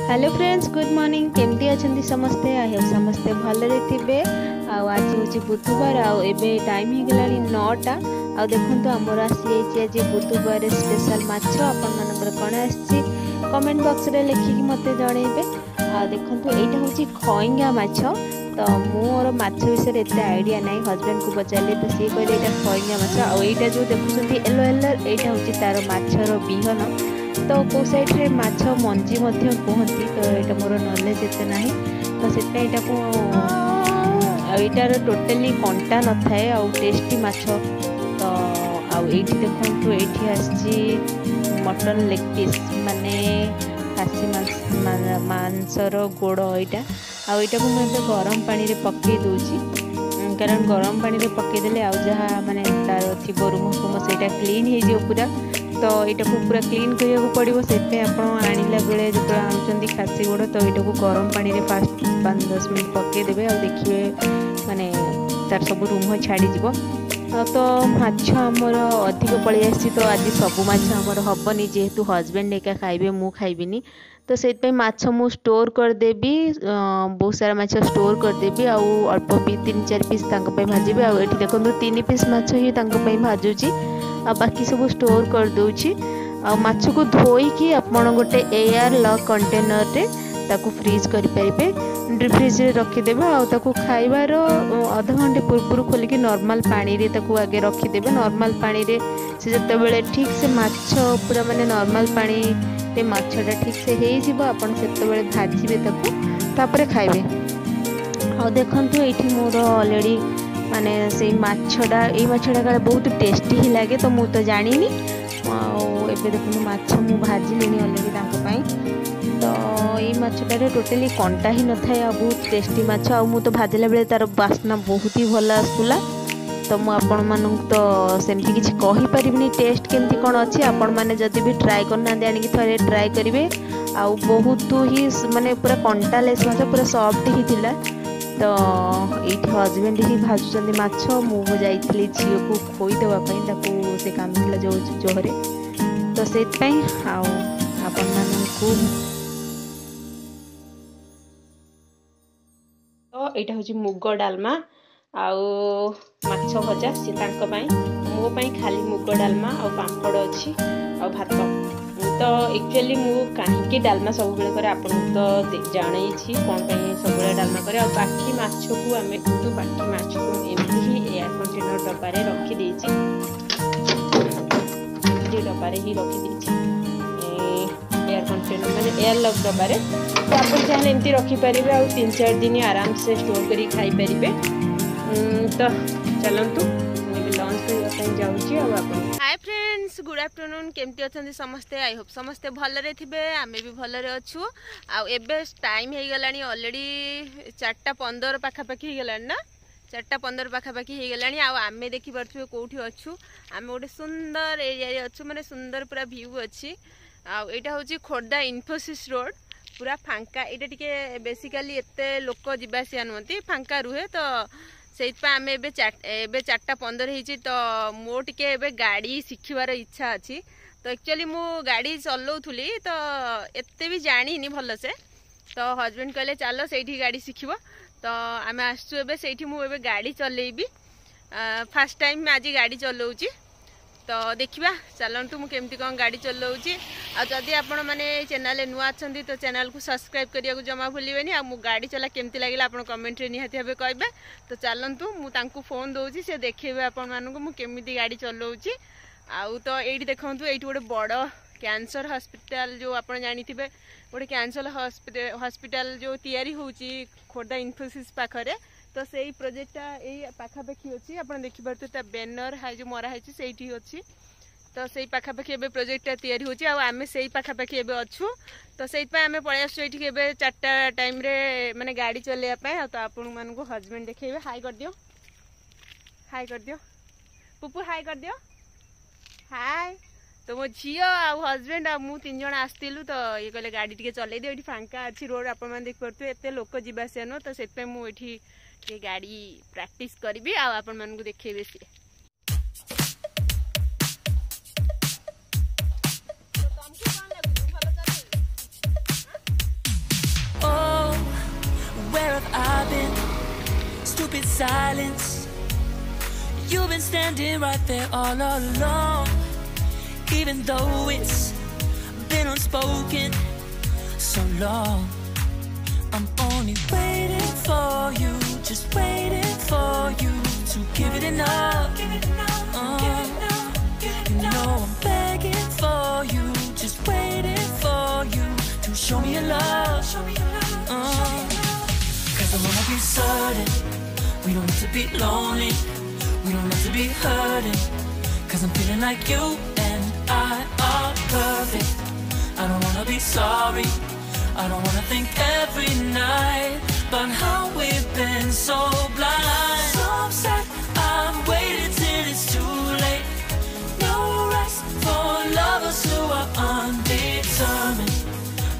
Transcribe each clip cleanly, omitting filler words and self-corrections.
Hello friends, good morning. केमती अच्छे समस्ते? आई होप समस्ते भलरे थे। आज हूँ बुधवार, आबे टाइम हो गला 9टा। आ देखो आमर आसी आज बुधवार स्पेशल माछ। आपण मानकर कौन आसी कमेंट बॉक्स रे लिखिकी मत जनइबे। देखो यहाँ हूँ खईंगा माछ। तो मोर माछ विषय एत आइडिया ना, हजबैंड को पचारे तो सी कहले यहाँ खईंगा माछ। आईटा जो देखुं येलो येलो यहाँ हूँ तार माछर बिहन। तो कौ साइड्रे माछ मंजी कहती। तो यहाँ मोर नॉलेज एते ना, तो से यार टोटाली कंटा न थाए आ टेस्टी माछ। तो आईटी देखो ये आसी मटन लेग पीस माने खासी मांसर गोड़। यहाँ आईटा को मुझे गरम पानी रे पकई दूची, कारण गरम पानी रे पकईदे आउ जहाँ माने तार थी रुम फुम से क्लीन हो पूरा। तो यहाँ को पूरा क्लीन करिया पड़ो से आणला बेले जो आणुंट खासी गोड़। तो यहाँ को गरम पानी रे फास्ट 5-10 मिनट पकईदे आ देखिए माने तार सब रुम छाड़ी। तो माछ आमर अधिक पलि आसी। तो आज सब माछ आमर हेनी, जेहेतु हजबैंड एका खाइबे मु खाइबिनी। तो से माछ मु स्टोर करदेवी, बहुत सारा माछ स्टोर करदेवी। अल्प 3-4 पीस भाजी। आठ देखो 3 पीस माछ ही भाजुची, बाकी सब स्टोर कर दूची। माछ को धोईकी आपण गोटे एयर लॉक कंटेनर रे ताकू फ्रीज करि परिबे, डीप फ्रिज रे रखिदेबे। ताकू खाइबार आधा घंटे पूर्व खोलिकी नॉर्मल पानी रे ताकू आगे रखिदेबे। नॉर्मल पानी रे से जते बेले ठीक से माछ पूरा माने नॉर्मल पानी रे माछटा ठीक से हेई जिवो, आपण सेते बेले भाजिबे ताकू, तापरे खाइबे। आ देखंतु एठी मोर ऑलरेडी माने से माछटा काले बहुत टेस्टी ही लगे। तो मुझे तो जानी एबे देखो माछ मु भाजिली ऑलरेडी। तो ये माछटारे टोटाली कंटा ही न थाए, बहुत टेस्टी माछ। मु तो भाजिला बेले तार बास्ना बहुत ही भल आसुला। तो मु आपण मानू तो सेमती किछि कहि परिबिनी टेस्ट केमती कोन अछि। आपण माने जदि भी ट्राई करना आनिकी थरे ट्राई करिवे। आ बहुत ही माने पूरा कंटालेस माछ, पूरा सॉफ्ट ही थिला। तो ये हजबैंड ही भाजुचंदी माछ। मु जाइथिली झियो को खोई देवा पई, ताको से कामला जो जोहरे। तो से पई आपण मानकू तो यहाँ हूँ मुग डालमा आउ माछ भजा सी मो खाली मुग डालमा आ पापड़ अच्छी आ भात। तो एक्चुअली मु कहीं डालमा सब करे आपन तो जानी कौन सब डालमा करे। आ बाकी माछ को आम बाकी माछ को एमती ही एयर कंटेनर डब्बारे रखी डब्बारे ही रखी एयर कंटेनर माने एयर लॉक डब्बारे। तो आप चाहे एमती रखिपारे आ 3-4 दिन आराम से स्टोर करी खाई पारे। तो चलतु लंच करने। Hi friends, good afternoon. केमती अच्छा समस्ते? आई होप समस्ते भलरे थे, आम भी भलरे अच्छु। आबे टाइम हो गला ऑलरेडी 4:15 पाखापाखि हो गला ना, 4:15 पाखापाखि हो गला। आम देखी पारे कौटी अच्छु, आम गोटे सुंदर एरिया अच्छु, माने सुंदर पूरा व्यू अच्छी। आईटा हूँ खोर्धा इन्फोसिस रोड, पूरा फांका। यहाँ टे बेसिकाली एत लोक जावासिया नुहति, फांका रुहे। तो से आम ए 4:15 होती। तो मो टे गाड़ी शिखबार इच्छा अच्छी। तो एक्चुअली मु गाड़ी चलाऊली, तो एत भी जानी भलसे। तो हजबैंड कहले चलो से गाड़ी शिखब। तो आम आसु मुझे गाड़ी चलेबी, फास्ट टाइम आज गाड़ी चलाऊँगी। तो देखिबा चलतु मु केमती कौन गाड़ी चलाऊँगी। आदि आपण मैंने चैनल नुआ अच्छा तो चैनल को सब्सक्राइब करने को जमा भूलिए। आ मु गाड़ी चला केमती लगे आप कमेंट रे निहाती भावे कहबे। तो चलतु मु फोन दूसरी से देखेबे आपण मानू मु केमती गाड़ी चलाऊँगी। आउ तो ये देखूँ ये गोटे बड़ कैंसर हॉस्पिटल जो आप जानी गोटे कैंसर हॉस्पिटल जो तैयारी होची खोर्धा इन्फोसिस पाखरे। तो से प्रोजेक्टा यही पाखापाखि अच्छी, आप देखिपे बैनर है जो मरा है से अच्छी। तो से पाखापाखि एवं प्रोजेक्टा तैयारी होची, आम से पाखापाखि एवं अच्छु। तो से आम पलि आसु ये 4टा टाइम रे माने गाड़ी चलैया। तो आपण मानू हजबैंड देखेबे। हाई कर दियो, हाई कर दियो पुपू, हाई कर दियो, हाय। तो मो झील आ हजबैंड आ मु 3 जण आसलु। तो ये कहले गाड़ी टे चलै दियो, ये फांका अच्छी रोड, आप देख पारे एत लोक जावासिया नुह। तो से मुझे गाड़ी प्रैक्टिस करी आपण मानू देखेबे सी। stupid silence. You've been standing right there all along, even though it's been unspoken so long. I'm only waiting for you, just waiting for you to give it enough. You know I'm begging for you, just waiting for you to show me your love. Cause I wanna be certain we don't have to be lonely, we don't have to be hurting. Cause I'm feeling like you and I are perfect. I don't wanna be sorry, I don't wanna think every night about how we've been so blind. So upset, I'm waiting till it's too late. No rest for lovers who are undetermined.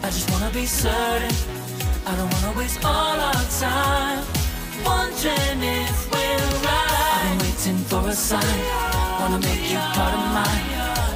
I just wanna be certain, I don't wanna waste all our time wondering if we're right. I've been waiting for a sign, wanna make you part of mine.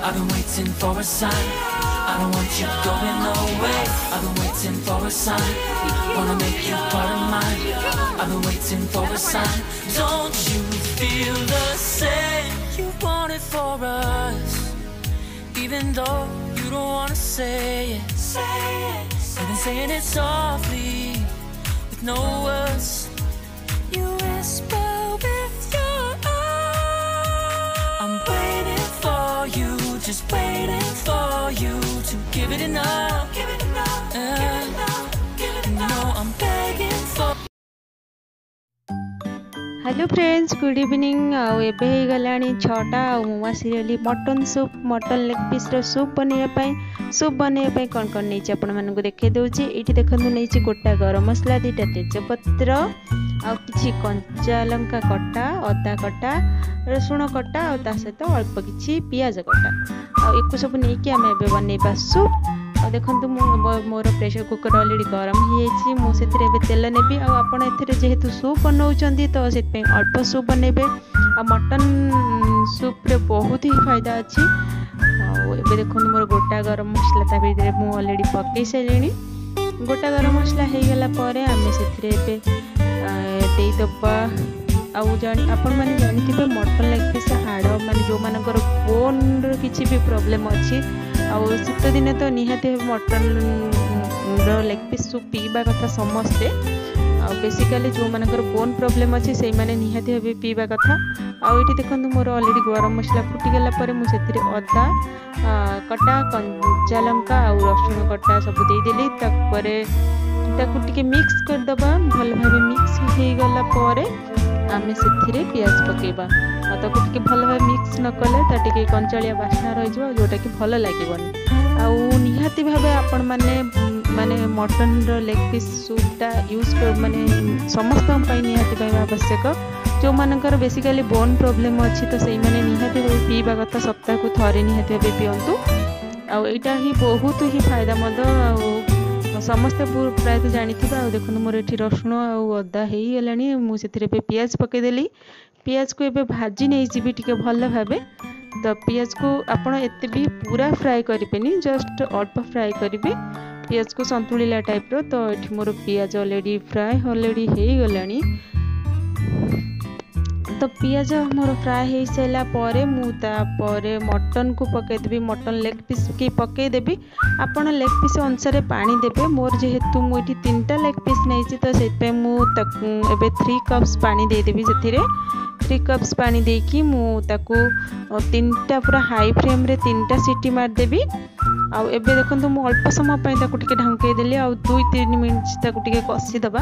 I've been waiting for a sign, I don't want you going away. I've been waiting for a sign, wanna make you part of mine. I've been waiting for a sign. Don't you feel the same? You want it for us, even though you don't wanna say it. I've been saying it softly, with no words. You whisper with your eyes. I'm waiting for you, just waiting for you to give it enough. No, I'm begging for. Hello friends, good evening. आबे हो गलानी 6टा मुआ serially mutton soup, mutton leg piece soup बनवाई। Soup बनवाई कौन कौन नहीं आपण मानक देखे दूसरी। ये देखो नहीं गोटा गरम मसला, 2टा तेजपत्र, आ कि कंचा लंका कटा, अदा कटा, रसुण कटा, और सहित अल्प किसी पियाज कटा, आपको सब नहीं आम ए बनवा सूप। देखो मोर प्रेशर कुकर अलरेडी गरम हो मुझे तेल नेबी। आपड़ जेहेतु सूप बनाऊँच तो से अल्प सूप बनइबे। मटन सूप रे बहुत ही फायदा अच्छी। एबे देखो मोर गोटा गरम मसला ता भीतर मु अलरेडी पकई सारे। गोटा गरम मसला हो गला आम से देदबा। आपण मैंने जानते मटन लेग पीस हाड़ मान जो मानकर बोन किसी भी प्रोब्लेम अच्छी। शीत दिन तो निहाती मटन लेग पीस सूप पीवा कथा समस्ते। बेसिकली जो मानकर बोन प्रोब्लेम अच्छी से मैंने निहाती भाव पीवा कथा। ये देखो मोर अलरेडी गरम मसला फुटीगला मुझे अदा कटा, कंचा लंका और रसुण कटा सब देदेली। टे मिक्स करदबा, भल भाव मिक्स हो गला आम से पियाज पकेबा। ताको टे भल भाव मिक्स न कले टे कंचालिया बास्ना रही जोटा कि भल लगे। निहाती भाव आपण माने मटन लेग पीस सूपटा यूज कर माने समस्त निहाती भाव आवश्यक। जो मानकर बेसिकली बोन प्रॉब्लम अच्छी तो से माने निहाती भाव पीवा कथा। सप्ताह को थरे निहाती भाव पियंतु। आईटा ही बहुत ही फायदामंद। समस्ते प्रायतः जानी। देखो मोर ये रसुण अदा हो गलानी, मुझे पियाज पकईदेली। पियाज को एबे भाजी नहीं जी टे भल भाव। तो पियाज को आपड़ एत भी पूरा फ्राए करें, जस्ट अल्प फ्राए करेंगे पियाज को संतुलिला टाइप रो। तो ये मोर पियाज ऑलरेडी फ्राए ऑलरेडी हो गलानी। तो पियाज मोर फ्राए हो सारा मुझे मटन को पकईदेवी। मटन लेग पीस की पकईदेवी। आपड़ लेग पीस अनुसार पानी देवे। मोर जेहेतु मुझे 3टा लेग पीस नहीं तो से 3 कप्स पानी देदेवी। से 3 कप्स पानी देकी मुझे 3टा पूरा हाई फ्लेम रे 3टा सीटी मारदेवी। आबे देखो मुझे अल्प समय टे ढांकईदेली। 2-3 मिनट टे कषिदबा।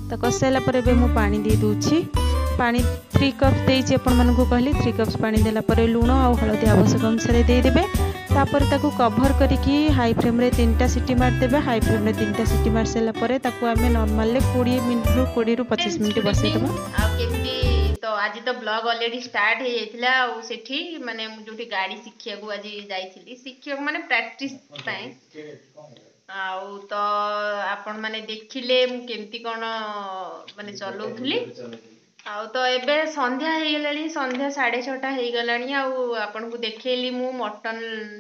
तो कषाला मु पानी दे दूची। पानी 3 कप्स देती आपण मानक कहली। 3 कप्स पानी देला लुण और हलदी आवश्यक अनुसार देदेवे। तापर ताकू कभर करिकी हाई फ्लेम रे 3टा सीटी मारदेवे। हाई फ्लेम रे 3टा सीटी मार सारा आम नॉर्मल 20 मिनट रु 20 रु 25 मिनट बसईदेबा। तो आज तो ब्लॉग ऑलरेडी स्टार्ट हो जाता। सेठी माने जो गाड़ी शिखा को आज जाइली शिखा माने प्रैक्टिस तो आपण माने देखिले केमती कौन माने चलाउली। तो एबे संध्या हो गलानी, संध्या 6:30 हो गलानी। आपन को देखैली मु मटन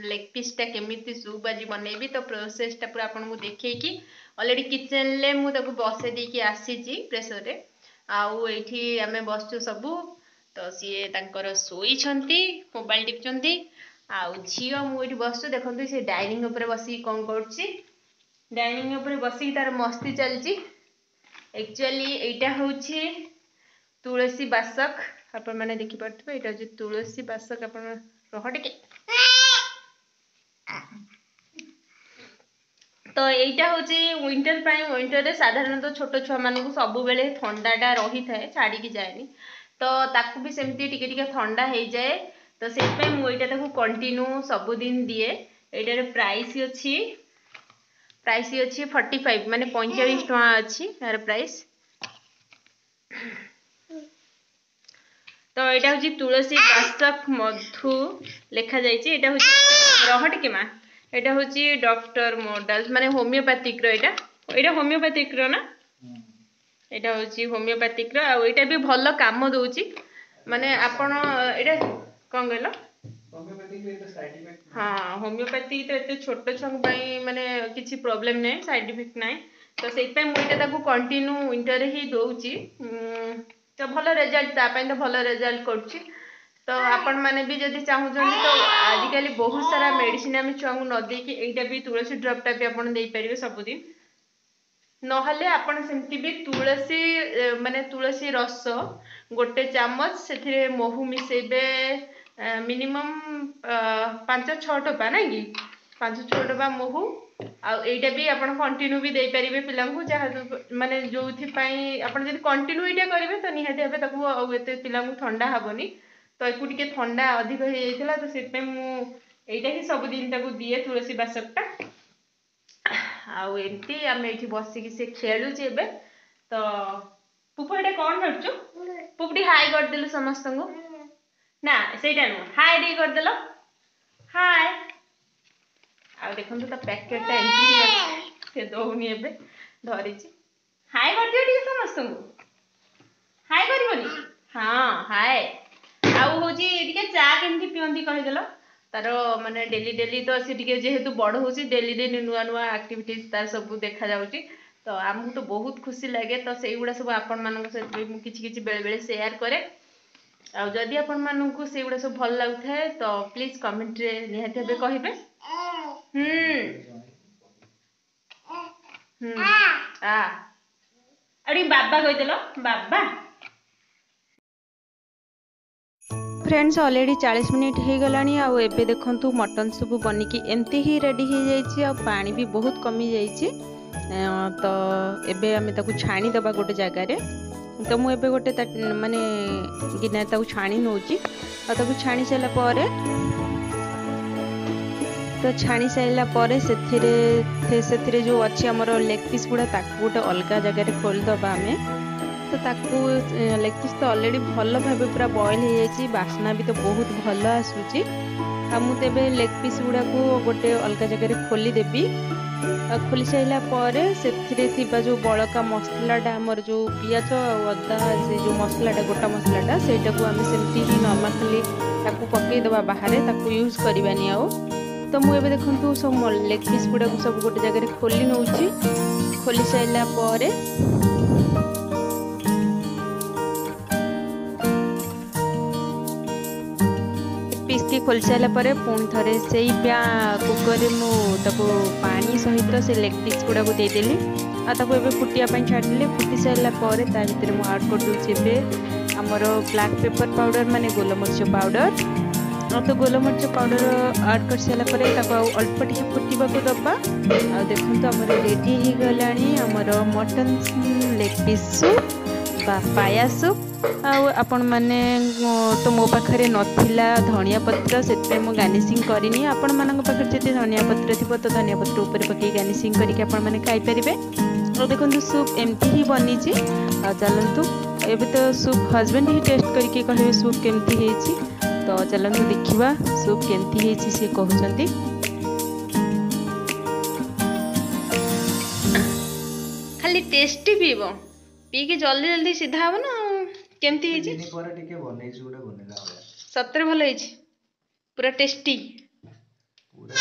लेग पीसटा केमिति सूप आज बनैबी। तो प्रोसेसटा पूरा आपन को देखैकी ऑलरेडी किचन ले मु ताको बसे देकी आसीची प्रेशर रे। आउ एठी आमे बसचु सबू तो सीए तांकर सोईछंती मोबाइल टिपचंती आउ झियो मु एठी बसचु देखंतु से डाइनिंग ऊपर बसी कोन करछि डाइनिंग ऊपर बसी तार मस्ती चलछि एक्चुअली एटा होछि तुलसी बासक आपण माने देखि पड़थबे एटा जे तुलसी बासक आपण रह टिके तो एटा होछि विंटर पाई विंटर रे साधारणतः छोट छुआ मानकु सब बेले ठंडाटा रही थाए छाड़ी की जाएनी तो ताकू भी सेमती टिके टिके ठंडा हे जाए तो सेट पे मु एटा ताकू कंटिन्यू सब दिन दिए एटा रे प्राइस अछि 45 माने 45 टका अछि यार प्राइस तो एटा होछि तुलसी बासक मधु लेखा जायछि एटा होछि रहट के मा एटा होछि डॉक्टर मोडल्स माने होमियोपैथिक रो एटा होमियोपैथिक रो ना एटा होछि होमियोपैथिक रो आ एटा भी भलो काम दोउछि माने आपण एटा कोन गलो होमियोपैथिक रे तो साइड इफेक्ट हां होमियोपैथिक तो एते छोट छंग पई माने किछि प्रॉब्लम नै साइड इफेक्ट नै तो सेट पे मु एटा ताकू कंटिन्यू विंटर रे ही दोउछि तो भलो रिजल्ट ता पई तो भलो रिजल्ट करछि तो आपण माने भी जदी चाहू जनी तो आज काली बहुत सारा मेडिसिन हम छुआ न दे कि एटा भी तुलसी ड्रॉप टा भी आपण दे परिबे सब दिन नहले आपण सेमती भी तुलसी माने तुलसी रस गोटे चामच सेथिरे महू मिसेबे मिनिमम 5-6 टोपा ना कि 5-6 टोपा महू आ एटा भी आपण कंटिन्यू भी दे परिबे पिला को जहा माने जोथि पई आपण जदी कंटिन्यू एटा करिवे तो निहाते हेबे ताकू एते पिला को ठंडा हबनी तो एकु टिके ठंडा अधिक हो जाइथिला तो सेट पे मु एटा ही सब दिन ताकू दिए तुलसी बासकटा आउ एमती आमे एठी बसी कि से खेलु जेबे तो पुपु एटा कोन करछु पुपडी हाय कर देलु समस्त को ना सेटा न हाय डी कर देलो हाय आ देखन तो पैकेट ता एमती ही अछि से दोउनी एबे धरिछि हाय कर दियो टी समस्त को हाय करबोनी हां हाय आउ होजी टिके चा केमती पियंती कहि देलो तारो माने डेली तो से टिके जेहेतु बड़ होसी डेली नुआ नुआ एक्टिविटीज तार सब देखा जाउची तो हमहु तो बहुत खुशी लागे तो सेई गुडा सब आपण मानक से मु किछि बेले बेले शेयर करे आ जदी आपण मानकु सेई गुडा सब भल लागथाय तो प्लीज कमेंट रे निहाते बे कहिबे आ अड़ी बाबा कहि देलो बाबा फ्रेंड्स ऑलरेडी 40 मिनिट हो गलानी आउ एबे देखंतु मटन सब बनिकी एमती ही रेडी हो जाइछि आ पानी भी बहुत कमी जाइछि तो एबे आमे ताकू छाणी दबा गोटे जगह रे तो मु एबे गोटे माने गिना ताकू छाणी नउची आ ताकू छाणी सला पारे तो छाणी सला पारे सेथिरे जो अछि हमर लेग पीस गुडा ताकू गोटे अलगा जगह रे खोल दबा आमे तो ताकू लेग पीस तो ऑलरेडी भल भाबे पूरा बॉईल हो जाइछि बासना भी तो बहुत भल आसुची आ मु तेबे लेग पीस गुडा को गोटे अलगा जगह रे खोली देबी खोली साइला पारे सेथिरे थिबा जो बळका मसलाटा हमर जो पियाज अदा से जो मसलाटा गोटा मसलाटा सेटा को हम सेमती ही नॉर्मली ताकू पकई दबा बाहर ताकू यूज करबानी आउ तो मु एबे देखंतु सब लेग पीस गुडा को सब गोटे जगह रे खोली नउची खोली साइला पारे पीस खोल सारा पर पुणी थे से कुकर मु पानी सहित से लेग पीस गुड़ा को देदेली आगे फुटिया छाड़ी फुटी सारा पर भितर मुझे आड कर दूसरी आमर ब्लैक पेपर पाउडर माने गोलमरीच पाउडर तो गोलमरीच पाउडर आड कर सारा अल्प टे फुटवा को दबा आ देखो आम रेडी हो गला आमर मटन लेग पीस सूप बा पाया सूप आपण माने तो मो पाखरे नथिला धनिया पत्र से मु गार्निशिंग करनी आपण मानक पाखरे जति धनिया पत्र थिबो तो धनिया पत्र ऊपर पकई गार्निशिंग करके आपण माने खाई परिबे और देखंतु सूप एमती ही बनी छी आ चलंतु एबे तो सूप हस्बैंड ही टेस्ट करके कहबे सूप केमती हेछि तो चलंतु देखिबा सूप केमती हेछि से कहउचंती खाली टेस्टी पीबो पी के जल्दी जल्दी सीधा हो ना केमती हेछि दिन पर टिके बनै छु गुडा बनेला होला सत्तर भलो हेछि पूरा टेस्टी पूरा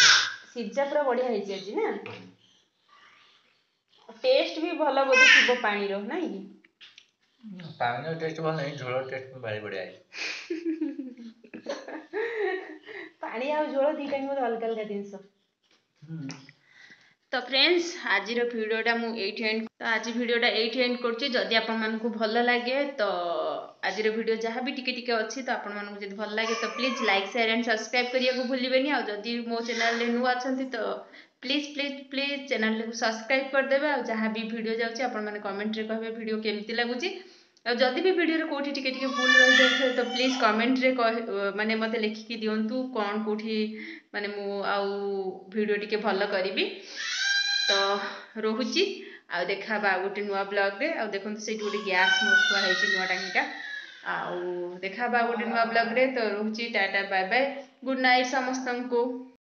सिजा पूरा बढ़िया हेछि अछि ना टेस्ट भी भलो बोधे थिबो पानी रो नाही ପାଣିର ଟେଷ୍ଟ ଭଲ ନାହିଁ, ଝୋଳ ଟେଷ୍ଟ ଭାରି ବଢ଼ିଆ ହେଇଛି। ପାଣି ଆଉ ଝୋଳ ଦୁଇଟା ହିଁ ଅଲଗା ଅଲଗା ଜିନିଷ। ତ फ्रेंड्स आज भिडियोटा आज भिडियोटा एंड करछि। जदि आपण मानकु भल लगे तो आज भिडियो जहाँ भी टिके अच्छी तो आपण मानकु जदि भल लगे तो please like share and subscribe करिया को भूलिबेनी। आ जदि मो चैनल रे नुआ अछंती तो प्लीज प्लीज प्लीज चैनल को सब्सक्राइब कर देबे। आ जहाँ भी वीडियो जाउछि आपण माने कमेंट रे कहबे वीडियो केमती लागुछि। आ जदि भी वीडियो रे कोठी टिके टिके भूल रहि जाय तो प्लीज कमेंट रे माने मते लिखिकी दियंतु कोन कोठी माने मु आउ वीडियो टिके भल करिवि। तो रोहुची आ देखा बा गोटे नुआ ब्लॉग रे। आ देखंतु से गोटे गैस मोर थुआ हेची नुआ टांगीटा। आ देखा बा गोटे नुआ ब्लॉग रे। तो रोहुची tata bye bye good night समस्तन को।